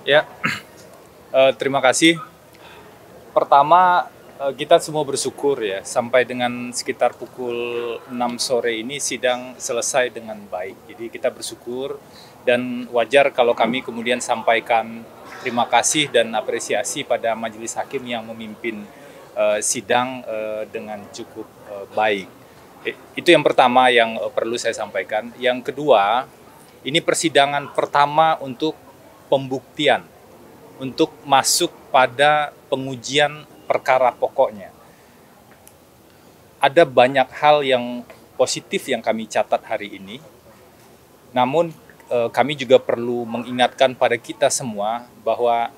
Ya, terima kasih. Pertama, kita semua bersyukur ya, sampai dengan sekitar pukul 6 sore ini sidang selesai dengan baik. Jadi kita bersyukur dan wajar kalau kami kemudian sampaikan terima kasih dan apresiasi pada majelis hakim yang memimpin sidang dengan cukup baik. Itu yang pertama yang perlu saya sampaikan. Yang kedua, ini persidangan pertama untuk pembuktian, untuk masuk pada pengujian perkara pokoknya. Ada banyak hal yang positif yang kami catat hari ini, namun kami juga perlu mengingatkan pada kita semua bahwa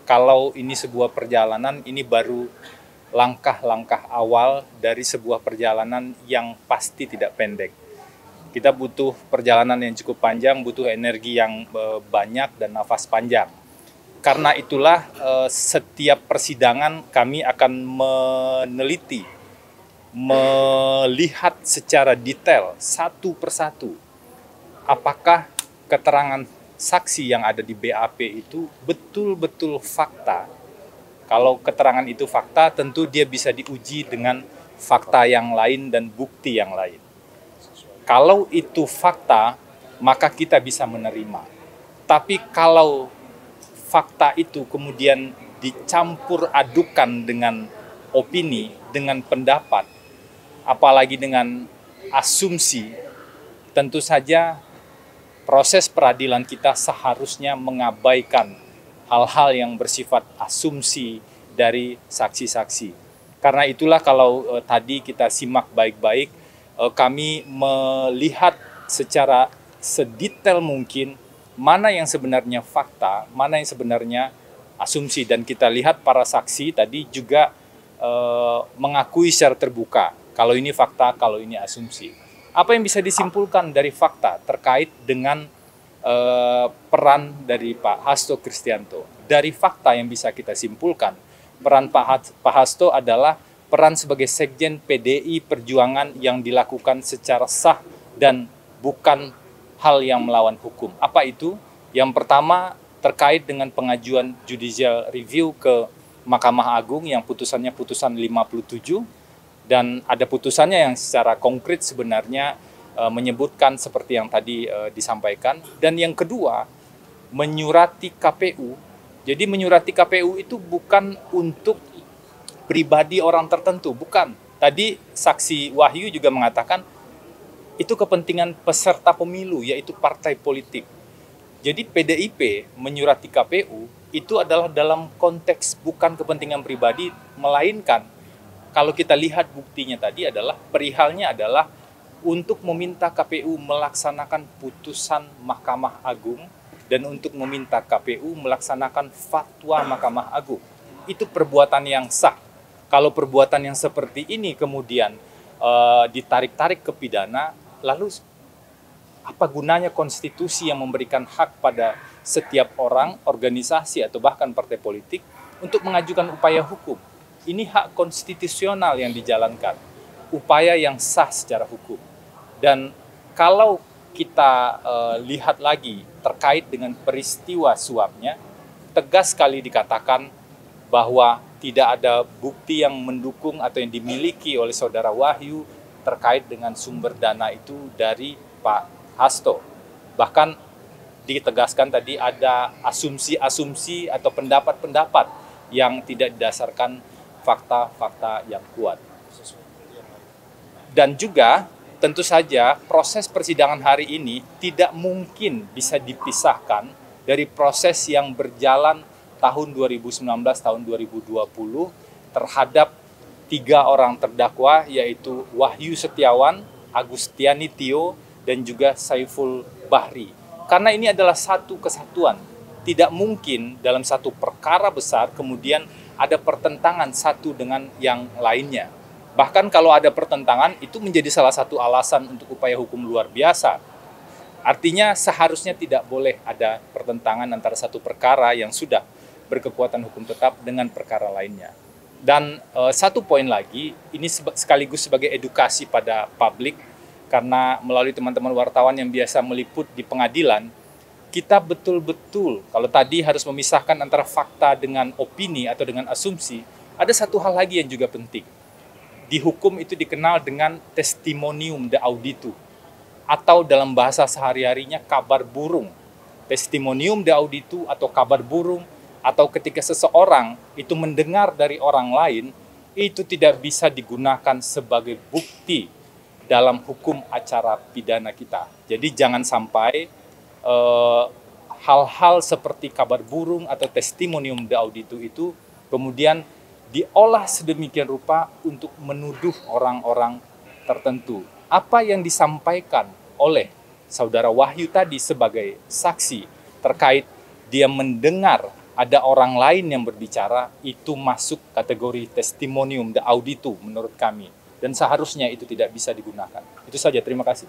kalau ini sebuah perjalanan, ini baru langkah-langkah awal dari sebuah perjalanan yang pasti tidak pendek. Kita butuh perjalanan yang cukup panjang, butuh energi yang banyak dan nafas panjang. Karena itulah setiap persidangan kami akan meneliti, melihat secara detail satu persatu apakah keterangan saksi yang ada di BAP itu betul-betul fakta. Kalau keterangan itu fakta, tentu dia bisa diuji dengan fakta yang lain dan bukti yang lain. Kalau itu fakta, maka kita bisa menerima. Tapi kalau fakta itu kemudian dicampur adukan dengan opini, dengan pendapat, apalagi dengan asumsi, tentu saja proses peradilan kita seharusnya mengabaikan hal-hal yang bersifat asumsi dari saksi-saksi. Karena itulah kalau tadi kita simak baik-baik, kami melihat secara sedetail mungkin mana yang sebenarnya fakta, mana yang sebenarnya asumsi. Dan kita lihat para saksi tadi juga mengakui secara terbuka, kalau ini fakta, kalau ini asumsi. Apa yang bisa disimpulkan dari fakta terkait dengan peran dari Pak Hasto Kristianto? Dari fakta yang bisa kita simpulkan, peran Pak Hasto adalah peran sebagai Sekjen PDI Perjuangan yang dilakukan secara sah dan bukan hal yang melawan hukum. Apa itu? Yang pertama terkait dengan pengajuan judicial review ke Mahkamah Agung yang putusannya putusan 57, dan ada putusannya yang secara konkret sebenarnya menyebutkan seperti yang tadi disampaikan. Dan yang kedua, menyurati KPU. Jadi menyurati KPU itu bukan untuk pribadi orang tertentu, bukan. Tadi saksi Wahyu juga mengatakan itu kepentingan peserta pemilu, yaitu partai politik. Jadi PDIP menyurati KPU itu adalah dalam konteks bukan kepentingan pribadi, melainkan kalau kita lihat buktinya tadi adalah perihalnya adalah untuk meminta KPU melaksanakan putusan Mahkamah Agung dan untuk meminta KPU melaksanakan fatwa Mahkamah Agung. Itu perbuatan yang sah. Kalau perbuatan yang seperti ini kemudian ditarik-tarik ke pidana, lalu apa gunanya konstitusi yang memberikan hak pada setiap orang, organisasi, atau bahkan partai politik untuk mengajukan upaya hukum? Ini hak konstitusional yang dijalankan, upaya yang sah secara hukum. Dan kalau kita lihat lagi terkait dengan peristiwa suapnya, tegas sekali dikatakan bahwa tidak ada bukti yang mendukung atau yang dimiliki oleh saudara Wahyu terkait dengan sumber dana itu dari Pak Hasto. Bahkan ditegaskan tadi ada asumsi-asumsi atau pendapat-pendapat yang tidak didasarkan fakta-fakta yang kuat. Dan juga tentu saja proses persidangan hari ini tidak mungkin bisa dipisahkan dari proses yang berjalan tahun 2019, tahun 2020 terhadap 3 orang terdakwa, yaitu Wahyu Setiawan, Agustiani Tio, dan juga Saiful Bahri. Karena ini adalah satu kesatuan. Tidak mungkin dalam satu perkara besar kemudian ada pertentangan satu dengan yang lainnya. Bahkan kalau ada pertentangan, itu menjadi salah satu alasan untuk upaya hukum luar biasa. Artinya seharusnya tidak boleh ada pertentangan antara satu perkara yang sudah berkekuatan hukum tetap dengan perkara lainnya. Dan satu poin lagi, ini sekaligus sebagai edukasi pada publik, karena melalui teman-teman wartawan yang biasa meliput di pengadilan, kita betul-betul, kalau tadi harus memisahkan antara fakta dengan opini atau dengan asumsi, ada satu hal lagi yang juga penting. Di hukum itu dikenal dengan testimonium de auditu, atau dalam bahasa sehari-harinya kabar burung. Testimonium de auditu atau kabar burung, atau ketika seseorang itu mendengar dari orang lain, itu tidak bisa digunakan sebagai bukti dalam hukum acara pidana kita. Jadi jangan sampai hal-hal seperti kabar burung atau testimonium de auditu itu kemudian diolah sedemikian rupa untuk menuduh orang-orang tertentu. Apa yang disampaikan oleh saudara Wahyu tadi sebagai saksi terkait dia mendengar ada orang lain yang berbicara, itu masuk kategori testimonium de auditu menurut kami. Dan seharusnya itu tidak bisa digunakan. Itu saja, terima kasih.